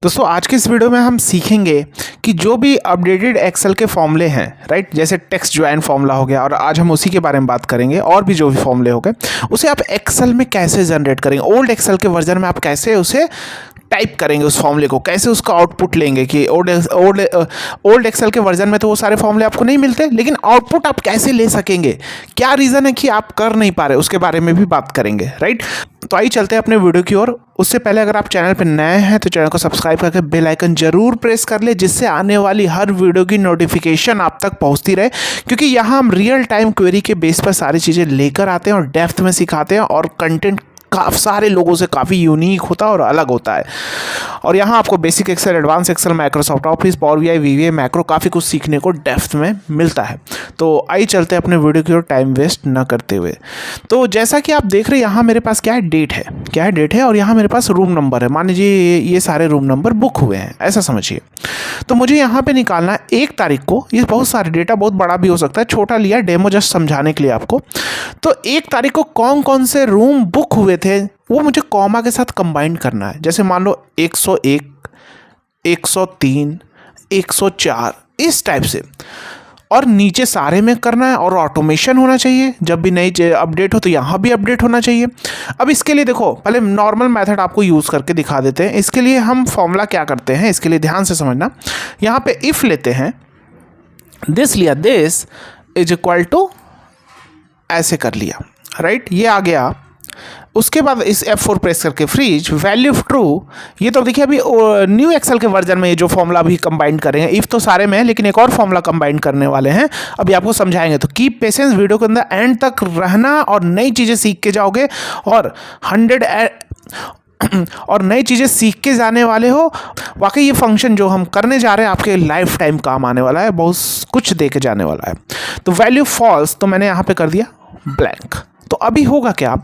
दोस्तों आज के इस वीडियो में हम सीखेंगे कि जो भी अपडेटेड एक्सेल के फॉर्मूले हैं, राइट, जैसे टेक्स्ट ज्वाइन फॉर्मूला हो गया और आज हम उसी के बारे में बात करेंगे। और भी जो भी फॉर्मूले हो गए उसे आप एक्सेल में कैसे जनरेट करेंगे, ओल्ड एक्सेल के वर्जन में आप कैसे उसे टाइप करेंगे, उस फॉर्मूले को कैसे उसका आउटपुट लेंगे कि ओल्ड एक्सेल के वर्जन में तो वो सारे फॉर्मूले आपको नहीं मिलते, लेकिन आउटपुट आप कैसे ले सकेंगे, क्या रीज़न है कि आप कर नहीं पा रहे, उसके बारे में भी बात करेंगे। राइट, तो आइए चलते हैं अपने वीडियो की ओर। उससे पहले अगर आप चैनल पर नए हैं तो चैनल को सब्सक्राइब करके बेल आइकन जरूर प्रेस कर ले, जिससे आने वाली हर वीडियो की नोटिफिकेशन आप तक पहुंचती रहे, क्योंकि यहाँ हम रियल टाइम क्वेरी के बेस पर सारी चीज़ें लेकर आते हैं और डेप्थ में सिखाते हैं और कंटेंट काफ़ी सारे लोगों से काफ़ी यूनिक होता है और अलग होता है। और यहाँ आपको basic Excel, advance Excel, Microsoft office, power BI, VBA, macro काफ़ी कुछ सीखने को डेप्थ में मिलता है। तो आइए चलते हैं अपने वीडियो की ओर टाइम वेस्ट ना करते हुए। तो जैसा कि आप देख रहे हैं यहाँ मेरे पास क्या है, डेट है और यहाँ मेरे पास रूम नंबर है। मान लीजिए ये सारे रूम नंबर बुक हुए हैं, ऐसा समझिए। तो मुझे यहाँ पे निकालना है 1 तारीख को। ये बहुत सारे डेटा, बहुत बड़ा भी हो सकता है, छोटा लिया डेमो जस्ट समझाने के लिए आपको। तो 1 तारीख को कौन कौन से रूम बुक हुए थे वो मुझे कॉमा के साथ कंबाइन करना है। जैसे मान लो 101, 103, 104 इस टाइप से, और नीचे सारे में करना है और ऑटोमेशन होना चाहिए। जब भी नई अपडेट हो तो यहाँ भी अपडेट होना चाहिए। अब इसके लिए देखो, पहले नॉर्मल मेथड आपको यूज़ करके दिखा देते हैं। इसके लिए हम फॉर्मूला क्या करते हैं, इसके लिए ध्यान से समझना। यहाँ पे इफ़ लेते हैं, दिस लिया, दिस इज इक्वल टू, ऐसे कर लिया, राइट, ये आ गया। उसके बाद इस F4 प्रेस करके फ्रीज वैल्यू ऑफ ट्रू। ये तो देखिए अभी न्यू एक्सेल के वर्जन में ये जो फॉर्मूला अभी कंबाइन करेंगे, इफ तो सारे में है लेकिन एक और फॉर्मूला कंबाइन करने वाले हैं, अभी आपको समझाएंगे। तो कीप पेशेंस, वीडियो के अंदर एंड तक रहना और नई चीज़ें सीख के जाओगे और नई चीज़ें सीख के जाने वाले हो। वाकई ये फंक्शन जो हम करने जा रहे हैं आपके लाइफ टाइम काम आने वाला है, बहुत कुछ दे के जाने वाला है। तो वैल्यू फॉल्स, तो मैंने यहाँ पे कर दिया ब्लैंक। तो अभी होगा क्या,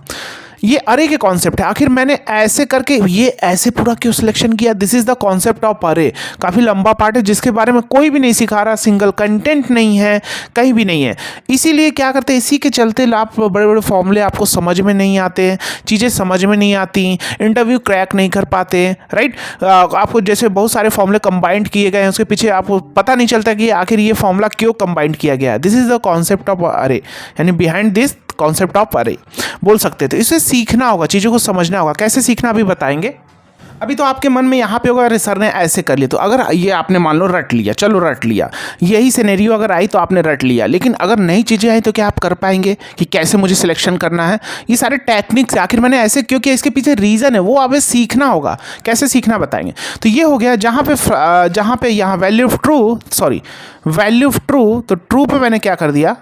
ये अरे के कॉन्सेप्ट है। आखिर मैंने ऐसे करके ये ऐसे पूरा क्यों सिलेक्शन किया, this is the concept of अरे। काफ़ी लंबा पार्ट है जिसके बारे में कोई भी नहीं सिखा रहा, सिंगल कंटेंट नहीं है, कहीं भी नहीं है। इसीलिए क्या करते हैं, इसी के चलते आप बड़े बड़े फॉर्मूले आपको समझ में नहीं आते, चीज़ें समझ में नहीं आती, इंटरव्यू क्रैक नहीं कर पाते। राइट, आपको जैसे बहुत सारे फॉर्मूले कंबाइंड किए गए हैं, उसके पीछे आपको पता नहीं चलता कि आखिर ये फॉर्मूला क्यों कंबाइंड किया गया है। This is the concept of अरे, यानी बिहाइंड दिस कॉन्सेप्ट ऑफ अरे बोल सकते थे। इसे सीखना होगा, चीज़ों को समझना होगा। कैसे सीखना अभी बताएंगे। अभी तो आपके मन में यहाँ पे होगा, अरे सर ने ऐसे कर लिया, तो अगर ये आपने मान लो रट लिया, चलो रट लिया, यही सिनेरियो अगर आई तो आपने रट लिया, लेकिन अगर नई चीज़ें आई तो क्या आप कर पाएंगे कि कैसे मुझे सिलेक्शन करना है। ये सारे टेक्निक्स आखिर मैंने ऐसे क्यों किया, इसके पीछे रीज़न है, वो आप सीखना होगा। कैसे सीखना बताएंगे। तो ये हो गया जहाँ पे यहाँ वैल्यू ऑफ ट्रू, तो ट्रू पे मैंने क्या कर दिया,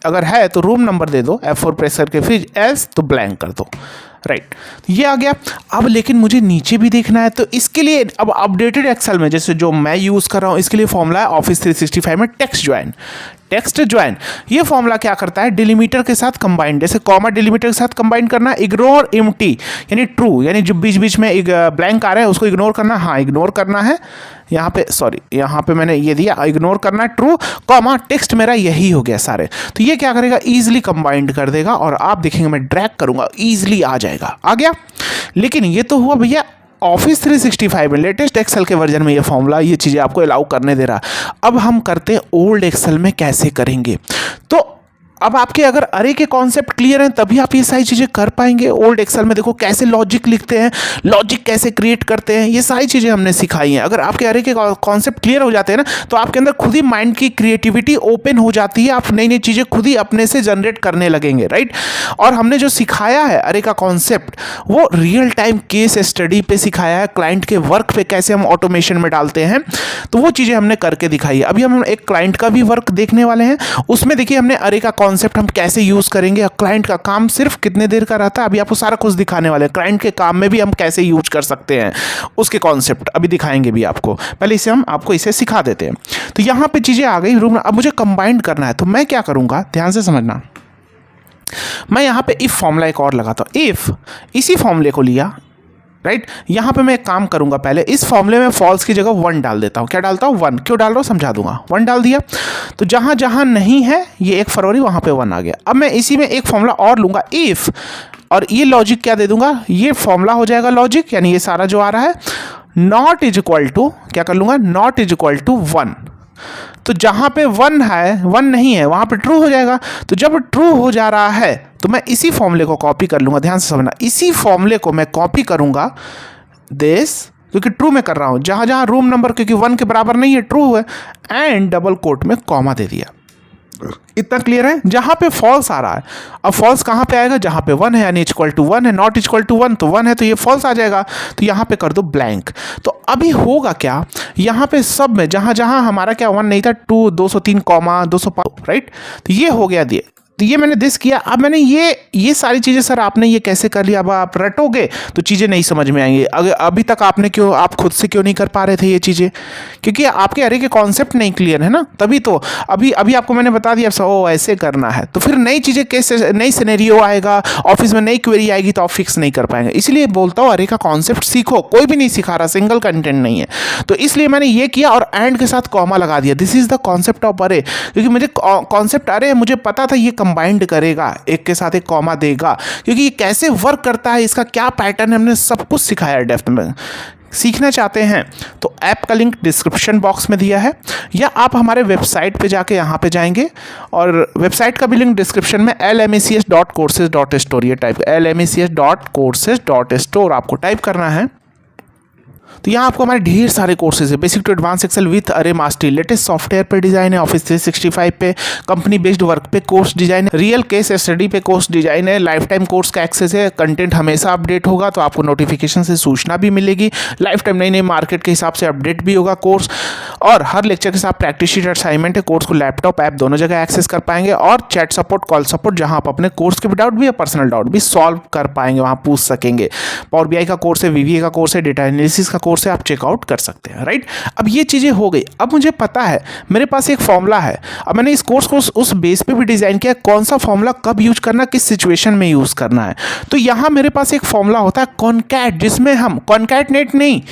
अगर है तो रूम नंबर दे दो, F4 प्रेस करके फिर एस तो ब्लैंक कर दो। राइट, ये आ गया। अब लेकिन मुझे नीचे भी देखना है, तो इसके लिए अब अपडेटेड एक्सेल में जैसे जो मैं यूज़ कर रहा हूँ, इसके लिए फॉर्मूला है ऑफिस 365 में टेक्स्ट ज्वाइन। ये फॉर्मूला क्या करता है, डिलीमीटर के साथ कंबाइन, जैसे कॉमा डिलीमीटर के साथ कंबाइन करना, इग्नोर एम्प्टी यानी ट्रू, यानी जो बीच बीच में एक ब्लैंक आ रहा है उसको इग्नोर करना। हाँ, इग्नोर करना है यहाँ पे मैंने ये दिया, इग्नोर करना ट्रू, कॉमा टेक्स्ट मेरा यही हो गया सारे। तो ये क्या करेगा, ईजिली कंबाइंड कर देगा और आप देखेंगे मैं ड्रैग करूंगा, ईजिली आ जाएगा, आ गया। लेकिन ये तो हुआ भैया ऑफिस 365 में, लेटेस्ट एक्सेल के वर्जन में ये फॉर्मूला, ये चीज़ें आपको अलाउ करने दे रहा। अब हम करते हैं ओल्ड एक्सेल में कैसे करेंगे। तो अब आपके अगर अरे के कॉन्सेप्ट क्लियर हैं तभी आप ये सारी चीज़ें कर पाएंगे। ओल्ड एक्सेल में देखो कैसे लॉजिक लिखते हैं, लॉजिक कैसे क्रिएट करते हैं, ये सारी चीज़ें हमने सिखाई हैं। अगर आपके अरे के कॉन्सेप्ट क्लियर हो जाते हैं ना, तो आपके अंदर खुद ही माइंड की क्रिएटिविटी ओपन हो जाती है, आप नई नई चीज़ें खुद ही अपने से जनरेट करने लगेंगे। राइट, और हमने जो सिखाया है अरे का कॉन्सेप्ट, वो रियल टाइम केस स्टडी पे सिखाया है, क्लाइंट के वर्क पे कैसे हम ऑटोमेशन में डालते हैं, तो वो चीज़ें हमने करके दिखाई है। अभी हम एक क्लाइंट का भी वर्क देखने वाले हैं, उसमें देखिए हमने अरे का कॉन्सेप्ट हम कैसे यूज़ करेंगे। क्लाइंट का काम सिर्फ कितने देर का रहता है, अभी आपको सारा कुछ दिखाने वाले हैं। क्लाइंट के काम में भी हम कैसे यूज कर सकते हैं, उसके कॉन्सेप्ट अभी दिखाएंगे भी आपको। पहले इसे हम आपको इसे सिखा देते हैं। तो यहाँ पे चीज़ें आ गई रूम। अब मुझे कंबाइन करना है, तो मैं क्या करूँगा, ध्यान से समझना। मैं यहाँ पे इफ फॉर्मूला एक और लगाता हूँ। इफ इसी फॉर्मूले को लिया, राइट, यहाँ पे मैं एक काम करूंगा, पहले इस फॉर्मूले में फॉल्स की जगह 1 डाल देता हूँ। क्या डालता हूँ, 1। क्यों डाल रहा हूँ समझा दूंगा। 1 डाल दिया, तो जहाँ जहाँ नहीं है ये 1 फरवरी, वहाँ पे 1 आ गया। अब मैं इसी में एक फॉर्मूला और लूँगा, इफ़, और ये लॉजिक क्या दे दूंगा, ये फॉर्मूला हो जाएगा लॉजिक, यानी ये सारा जो आ रहा है नॉट इज इक्वल टू, क्या कर लूँगा, नॉट इज इक्वल टू 1। तो जहाँ पे 1 है, 1 नहीं है, वहाँ पे ट्रू हो जाएगा। तो जब ट्रू हो जा रहा है तो मैं इसी फॉर्मूले को कॉपी कर लूँगा, ध्यान से समझना, इसी फॉर्मूले को मैं कॉपी करूँगा दिस, क्योंकि ट्रू में कर रहा हूँ, जहाँ जहाँ रूम नंबर क्योंकि 1 के बराबर नहीं है, ट्रू है, एंड डबल कोट में कॉमा दे दिया। इतना क्लियर है। जहां पे फॉल्स आ रहा है, अब फॉल्स कहां पे आएगा, जहां पे 1 है, यानी इक्वल टू 1 है, नॉट इक्वल टू 1 तो 1 है, तो ये फॉल्स आ जाएगा। तो यहां पे कर दो ब्लैंक। तो अभी होगा क्या, यहां पे सब में जहां जहां हमारा क्या 1 नहीं था, 2, 203 कॉमा 205, राइट, तो ये हो गया दिए। तो ये मैंने दिस किया। अब मैंने ये सारी चीज़ें, सर आपने ये कैसे कर लिया, अब आप रटोगे तो चीज़ें नहीं समझ में आएंगी। अगर अभी तक आपने क्यों, आप खुद से क्यों नहीं कर पा रहे थे ये चीज़ें, क्योंकि आपके अरे के कॉन्सेप्ट नहीं क्लियर है ना, तभी तो अभी आपको मैंने बता दिया ओ ऐसे करना है, तो फिर नई चीज़ें कैसे, नई सिनेरियो आएगा ऑफिस में, नई क्वेरी आएगी तो आप फिक्स नहीं कर पाएंगे। इसलिए बोलता हूँ अरे का कॉन्सेप्ट सीखो, कोई भी नहीं सिखा रहा, सिंगल कंटेंट नहीं है। तो इसलिए मैंने ये किया और एंड के साथ कॉमा लगा दिया, this is the concept of अरे, क्योंकि मुझे कॉन्सेप्ट अरे मुझे पता था ये कंबाइंड करेगा, एक के साथ एक कॉमा देगा, क्योंकि ये कैसे वर्क करता है, इसका क्या पैटर्न है, हमने सब कुछ सिखाया है डेप्थ में। सीखना चाहते हैं तो ऐप का लिंक डिस्क्रिप्शन बॉक्स में दिया है, या आप हमारे वेबसाइट पे जाके यहाँ पे जाएंगे, और वेबसाइट का भी लिंक डिस्क्रिप्शन में lmacs.courses.store, ये टाइप lmacs.courses.store आपको टाइप करना है। तो यहाँ आपको हमारे ढेर सारे कोर्सेज है, basic to advance Excel with अरे मास्टरी, लेटेस्ट सॉफ्टवेयर पे डिजाइन है, ऑफिस 365 पे, कंपनी बेस्ड वर्क पे कोर्स डिजाइन है, रियल केस स्टडी पे कोर्स डिजाइन है, लाइफ टाइम कोर्स का एक्सेस है, कंटेंट हमेशा अपडेट होगा तो आपको नोटिफिकेशन से सूचना भी मिलेगी, लाइफ टाइम नई नई मार्केट के हिसाब से अपडेट भी होगा कोर्स, और हर लेक्चर के साथ प्रैक्टिस शीट असाइनमेंट है। कोर्स को लैपटॉप ऐप दोनों जगह एक्सेस कर पाएंगे, और चैट सपोर्ट, कॉल सपोर्ट, जहाँ आप अपने कोर्स के भी डाउट भी या पर्सनल डाउट भी सॉल्व कर पाएंगे, वहाँ पूछ सकेंगे। पावर बीआई का कोर्स है, वीवीए का कोर्स है, डेटा एनालिसिस का कोर्स है, आप चेकआउट कर सकते हैं, राइट। अब ये चीज़ें हो गई। अब मुझे पता है मेरे पास एक फॉर्मूला है, अब मैंने इस कोर्स को उस बेस पे भी डिजाइन किया, कौन सा फॉर्मूला कब यूज करना, किस सिचुएशन में यूज करना है। तो यहां मेरे पास एक फॉर्मूला होता है कॉनकैट, जिसमें हम कॉनकैटनेट नहीं,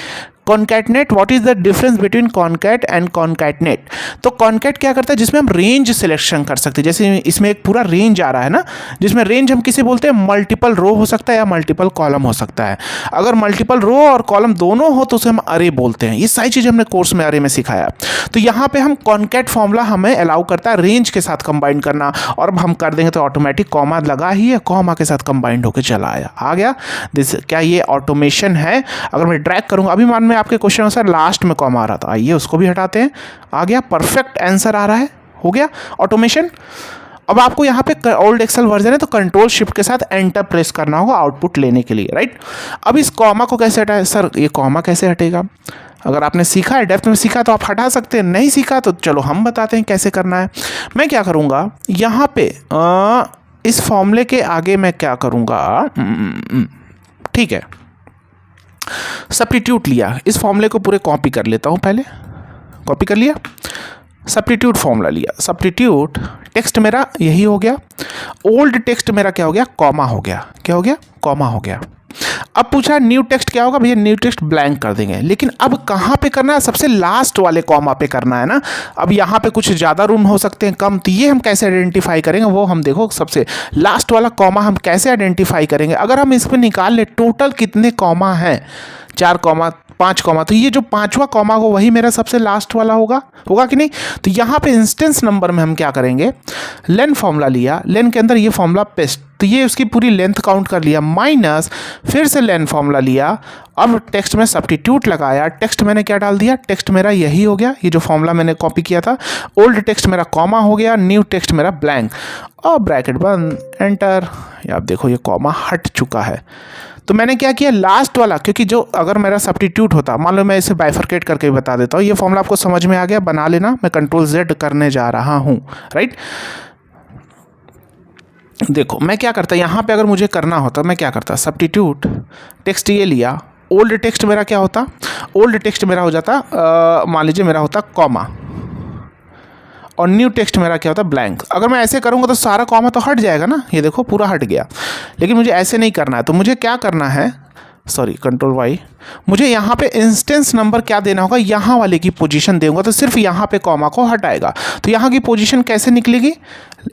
concatenate, what is the difference between concat and concatenate. तो कॉनकैट क्या करता है, जिसमें हम रेंज सिलेक्शन कर सकते हैं, जैसे इसमें एक पूरा रेंज आ रहा है ना, जिसमें रेंज हम किसे बोलते हैं, मल्टीपल रो हो सकता है या मल्टीपल कॉलम हो सकता है। अगर मल्टीपल रो और कॉलम दोनों हो तो उसे हम अरे बोलते हैं। ये सारी चीज़ें हमने कोर्स में अरे में सिखाया। तो यहाँ पे हम कॉनकैट फॉर्मूला हमें अलाउ करता है रेंज के साथ कंबाइन करना, और अब हम कर देंगे तो ऑटोमेटिक कॉमा लगा ही है, कॉमा के साथ कंबाइंड होकर चला आया, आ गया। दिस क्या ये ऑटोमेशन है। अगर मैं ड्रैग करूँगा, अभी मान में आपके क्वेश्चन अनुसार लास्ट में कॉमा आ रहा था, आइए उसको भी हटाते हैं, आ गया, परफेक्ट आंसर आ रहा है, हो गया ऑटोमेशन। अब आपको यहाँ पे ओल्ड एक्सेल वर्जन है तो कंट्रोल शिफ्ट के साथ एंटर प्रेस करना होगा आउटपुट लेने के लिए, राइट। अब इस कॉमा को कैसे हटाए, सर ये कॉमा कैसे हटेगा। अगर आपने सीखा है, डेप्थ में सीखा तो आप हटा सकते हैं, नहीं सीखा तो चलो हम बताते हैं कैसे करना है। मैं क्या करूँगा, यहाँ पे इस फॉर्मूले के आगे मैं क्या करूँगा, ठीक है, सब्स्टिट्यूट लिया, इस फॉर्मूले को पूरे कॉपी कर लेता हूँ, पहले कॉपी कर लिया, सब्स्टिट्यूट फॉर्मूला लिया, सब्स्टिट्यूट टेक्स्ट मेरा यही हो गया, ओल्ड टेक्स्ट मेरा क्या हो गया, कॉमा हो गया, क्या हो गया, कॉमा हो गया। अब पूछा न्यू टेक्स्ट क्या होगा, भैया न्यू टेक्स्ट ब्लैंक कर देंगे, लेकिन अब कहाँ पे करना है, सबसे लास्ट वाले कॉमा पे करना है ना। अब यहाँ पे कुछ ज़्यादा रूम हो सकते हैं, कम, तो ये हम कैसे आइडेंटिफाई करेंगे, वो हम देखो, सबसे लास्ट वाला कॉमा हम कैसे आइडेंटिफाई करेंगे। अगर हम इस पर निकाल ले टोटल कितने कॉमा हैं, 4 कॉमा 5 कॉमा, तो ये जो 5वां कॉमा हो वही मेरा सबसे लास्ट वाला होगा कि नहीं। तो यहाँ पे इंस्टेंस नंबर में हम क्या करेंगे, लेन फॉर्मूला लिया, लेन के अंदर ये फॉर्मूला पेस्ट, तो ये उसकी पूरी लेंथ काउंट कर लिया, माइनस फिर से लेन फॉर्मूला लिया, अब टेक्स्ट में सब्स्टिट्यूट लगाया, टेक्स्ट मैंने क्या डाल दिया, टेक्स्ट मेरा यही हो गया, ये जो फॉर्मूला मैंने कॉपी किया था, ओल्ड टेक्स्ट मेरा कॉमा हो गया, न्यू टेक्स्ट मेरा ब्लैंक, और ब्रैकेट बंद, एंटर। आप देखो ये कॉमा हट चुका है। तो मैंने क्या किया, लास्ट वाला, क्योंकि जो अगर मेरा सब्स्टिट्यूट होता, मान लो मैं इसे बाइफरकेट करके भी बता देता हूँ, ये फॉर्मूला आपको समझ में आ गया, बना लेना, मैं कंट्रोल Z करने जा रहा हूँ, राइट। देखो मैं क्या करता, यहाँ पे अगर मुझे करना होता मैं क्या करता, सब्स्टिट्यूट टेक्स्ट ये लिया, ओल्ड टेक्स्ट मेरा क्या होता, ओल्ड टेक्स्ट मेरा हो जाता, मान लीजिए मेरा होता कॉमा, और न्यू टेक्स्ट मेरा क्या होता, ब्लैंक। अगर मैं ऐसे करूँगा तो सारा कॉमा तो हट जाएगा ना, ये देखो पूरा हट गया, लेकिन मुझे ऐसे नहीं करना है। तो मुझे क्या करना है, सॉरी कंट्रोल Y, मुझे यहाँ पे इंस्टेंस नंबर क्या देना होगा, यहाँ वाले की पोजीशन दूंगा तो सिर्फ यहाँ पे कॉमा को हटाएगा। तो यहाँ की पोजीशन कैसे निकलेगी,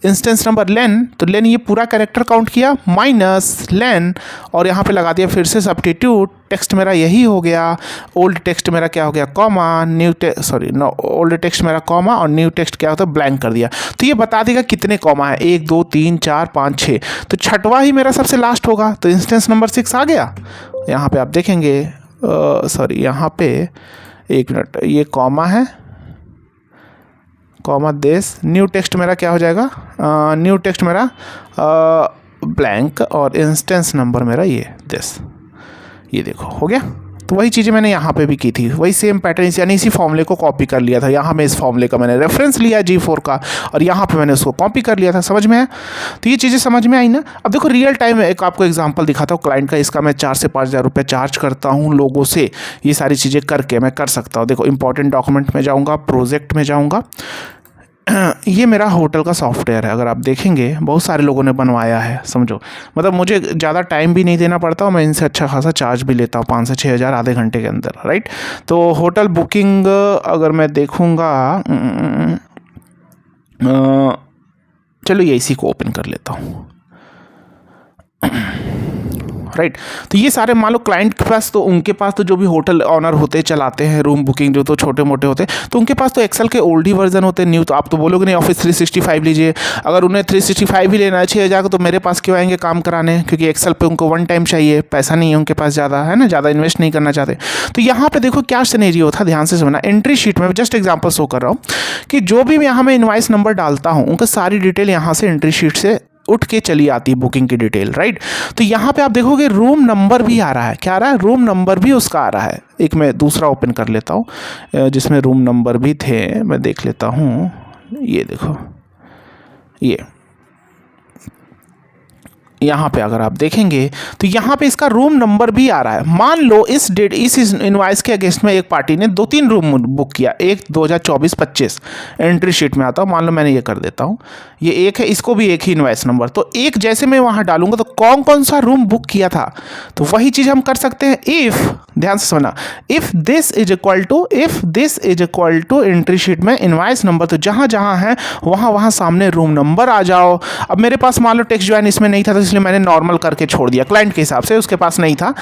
इंस्टेंस नंबर लेन, तो लेन ये पूरा कैरेक्टर काउंट किया, माइनस लेन, और यहाँ पे लगा दिया फिर से सब्स्टिट्यूट टेक्स्ट मेरा यही हो गया, ओल्ड टेक्स्ट मेरा क्या हो गया कॉमा, ओल्ड टेक्स्ट मेरा कॉमा और न्यू टेक्स्ट क्या होता है ब्लैंक कर दिया। तो ये बता देगा कितने कॉमा है, 1 2 3 4 5 6, तो छठवां ही मेरा सबसे लास्ट होगा, तो इंस्टेंस नंबर 6 आ गया। यहाँ पे आप देखेंगे यहाँ पे एक मिनट, ये कॉमा है, कॉमा दिस, न्यू टेक्स्ट मेरा क्या हो जाएगा, न्यू टेक्स्ट मेरा ब्लैंक और इंस्टेंस नंबर मेरा ये दिस, ये देखो हो गया। तो वही चीज़ें मैंने यहाँ पे भी की थी, वही सेम पैटर्न, यानी इसी फॉर्मूले को कॉपी कर लिया था। यहाँ में इस फॉर्मूले का मैंने रेफरेंस लिया G4 का और यहाँ पे मैंने उसको कॉपी कर लिया था। समझ में है? तो ये चीज़ें समझ में आई ना। अब देखो रियल टाइम एक आपको एग्जांपल दिखाता हूँ क्लाइंट का, इसका मैं 4 से 5 हज़ार रुपये चार्ज करता हूँ लोगों से, ये सारी चीज़ें करके मैं कर सकता हूँ। देखो इंपॉर्टेंट डॉक्यूमेंट में जाऊँगा, प्रोजेक्ट में जाऊँगा, ये मेरा होटल का सॉफ्टवेयर है। अगर आप देखेंगे बहुत सारे लोगों ने बनवाया है, समझो, मतलब मुझे ज़्यादा टाइम भी नहीं देना पड़ता और मैं इनसे अच्छा खासा चार्ज भी लेता हूँ, 5 से 6 हज़ार आधे घंटे के अंदर, राइट। तो होटल बुकिंग अगर मैं देखूँगा, चलो ये इसी को ओपन कर लेता हूँ, राइट। तो ये सारे मान लो क्लाइंट के पास, तो उनके पास तो जो भी होटल ऑनर होते चलाते हैं रूम बुकिंग, जो तो छोटे मोटे होते हैं, तो उनके पास तो एक्सेल के ओल्ड ही वर्जन होते हैं, न्यू तो आप तो बोलोगे नहीं ऑफिस 365 लीजिए। अगर उन्हें 365 ही लेना है 6 हज़ार का, तो मेरे पास क्यों आएंगे काम कराने, क्योंकि एक्सेल पे उनको 1 टाइम चाहिए, पैसा नहीं है उनके पास ज़्यादा, है ना, ज़्यादा इन्वेस्ट नहीं करना चाहते। तो यहाँ पे देखो क्या सिनेरियो था, ध्यान से समझना। एंट्री शीट में जस्ट एग्जाम्पल शो कर रहा हूँ कि जो भी यहाँ मैं इनवॉइस नंबर डालता हूँ, उनका सारी डिटेल यहाँ से एंट्री शीट से उठ के चली आती है, बुकिंग की डिटेल, राइट। तो यहाँ पे आप देखोगे रूम नंबर भी आ रहा है, क्या आ रहा है, रूम नंबर भी उसका आ रहा है। एक मैं दूसरा ओपन कर लेता हूँ जिसमें रूम नंबर भी थे, मैं देख लेता हूँ, ये देखो, ये यहाँ पे अगर आप देखेंगे तो यहाँ पे इसका रूम नंबर भी आ रहा है। मान लो इस इनवॉइस के अगेंस्ट में एक पार्टी ने 2-3 रूम बुक किया, एक 2024-25 एंट्री शीट में आता है, मान लो मैंने ये कर देता हूँ, ये एक है, इसको भी एक ही इनवॉइस नंबर, तो एक जैसे मैं वहाँ डालूंगा तो कौन कौन सा रूम बुक किया था, तो वही चीज़ हम कर सकते हैं। इफ़, ध्यान से समझना, if this is equal to entry sheet में इनवॉइस नंबर, तो जहाँ जहाँ है वहाँ सामने रूम नंबर आ जाओ। अब मेरे पास मान लो टेक्स्ट ज्वाइन इसमें नहीं था, तो इसलिए मैंने नॉर्मल करके छोड़ दिया, क्लाइंट के हिसाब से उसके पास नहीं था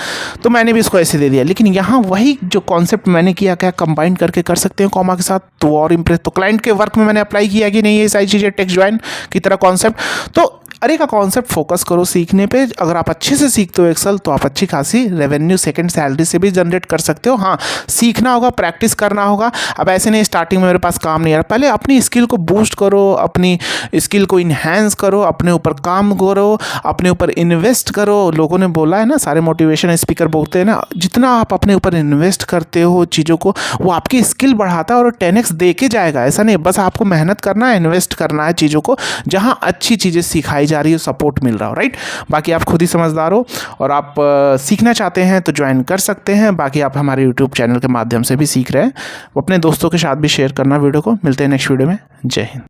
तो मैंने भी इसको ऐसे दे दिया। लेकिन यहाँ वही जो कॉन्सेप्ट मैंने किया, क्या कंबाइन करके कर सकते हैं कॉमा के साथ, तो और इम्प्रेस। तो क्लाइंट के वर्क में मैंने अप्लाई किया कि नहीं ये सारी चीज़ें टेक्स्ट ज्वाइन की तरह कॉन्सेप्ट। तो अरे का कॉन्सेप्ट फोकस करो सीखने पे। अगर आप अच्छे से सीखते हो एक्सेल तो आप अच्छी खासी रेवेन्यू सेकंड सैलरी से भी जनरेट कर सकते हो। हाँ, सीखना होगा, प्रैक्टिस करना होगा। अब ऐसे नहीं स्टार्टिंग में मेरे पास काम नहीं आ रहा, पहले अपनी स्किल को बूस्ट करो, अपनी स्किल को इन्हेंस करो, अपने ऊपर काम करो, अपने ऊपर इन्वेस्ट करो। लोगों ने बोला है ना, सारे मोटिवेशन स्पीकर बोलते हैं ना, जितना आप अपने ऊपर इन्वेस्ट करते हो चीज़ों को, वो आपकी स्किल बढ़ाता है और 10x दे के जाएगा। ऐसा नहीं, बस आपको मेहनत करना है, इन्वेस्ट करना है चीज़ों को, जहाँ अच्छी चीज़ें सिखाई जा रही हो, सपोर्ट मिल रहा हो, राइट। बाकी आप खुद ही समझदार हो और आप सीखना चाहते हैं तो ज्वाइन कर सकते हैं। बाकी आप हमारे यूट्यूब चैनल के माध्यम से भी सीख रहे हैं, अपने दोस्तों के साथ भी शेयर करना वीडियो को। मिलते हैं नेक्स्ट वीडियो में। जय हिंद।